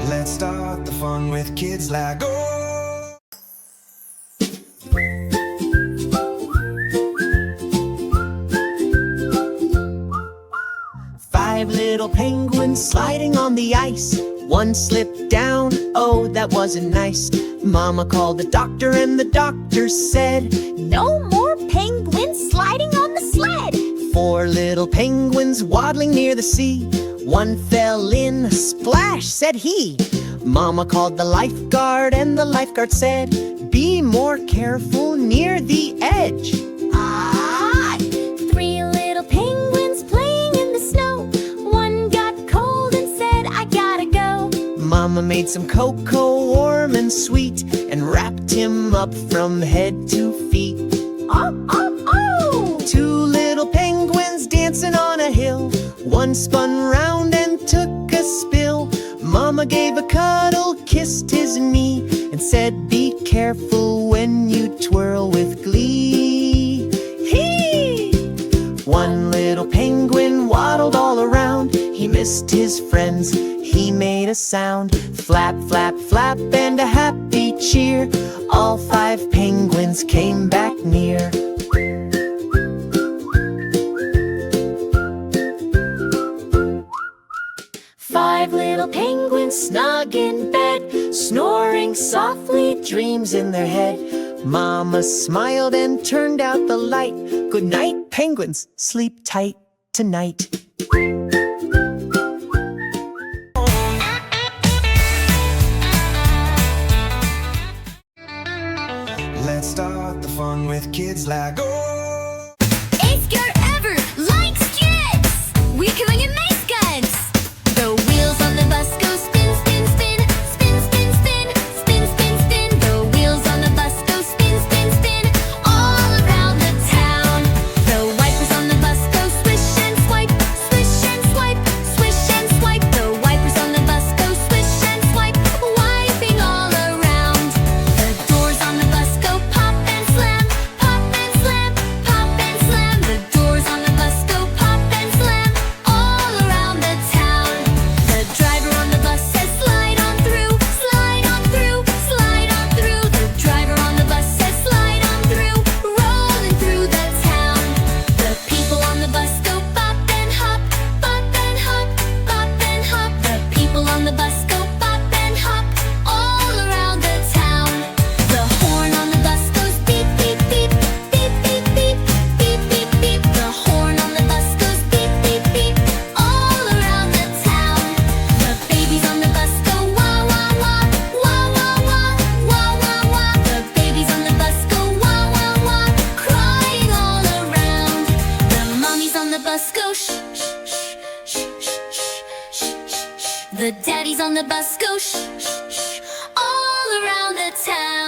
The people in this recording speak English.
Let's start the fun with kids like go. Five little penguins sliding on the ice. One slipped down, oh, that wasn't nice. Mama called the doctor and the doctor said, "No more penguins sliding on the sled." Four little penguins waddling near the sea. One fell in, splash, said he. Mama called the lifeguard and the lifeguard said, "Be more careful near the edge." Ah! Three little penguins playing in the snow. One got cold and said, "I gotta go." Mama made some cocoa warm and sweet and wrapped him up from head to feet. Oh, oh, oh! Two little penguins dancing on a hill. One spun round and took a spill. Mama gave a cuddle, kissed his knee, and said, "Be careful when you twirl with glee." Hee! One little penguin waddled all around. He missed his friends, he made a sound. Flap, flap, flap, and a happy cheer. All five penguins came back near. Five little penguins snug in bed, snoring softly, dreams in their head. Mama smiled and turned out the light. Good night, penguins, sleep tight tonight. Let's start the fun with kids like go. Ace Car ever likes kids. We're killing in mace guns. The wheels on the bus go spin, spin, spin, spin, spin, spin, spin, spin, spin. The wheels on the bus go spin, spin, spin, all around the town. The wipers on the bus go swish and swipe, swish and swipe, swish and swipe. The wipers on the bus go swish and swipe, wiping all around. The doors on the bus go pop and slam, pop and slam, pop and slam. The doors on the bus go pop and slam, all around the town. The driver on the bus says, "Slide on through, slide on through, slide on through." The driver on the bus says, "Slide on through, rolling through the town." The people on the bus go bop and hop, bop and hop, bop and hop. The people on the bus go bop and hop, all around the town. The horn on the bus goes beep, beep, beep, beep, beep, beep, beep, beep, beep. The horn on the bus goes beep, beep, beep, all around the town. The babies on the bus go wah, wah, wah, wah, wah, wah, wah, wah, wah. The babies on the bus go wah, wah, wah, crying all around. The mommies on the bus go shh, shh, shh, shh, shh, shh, shh, shh. The daddies on the bus go shh, shh, shh, all around the town.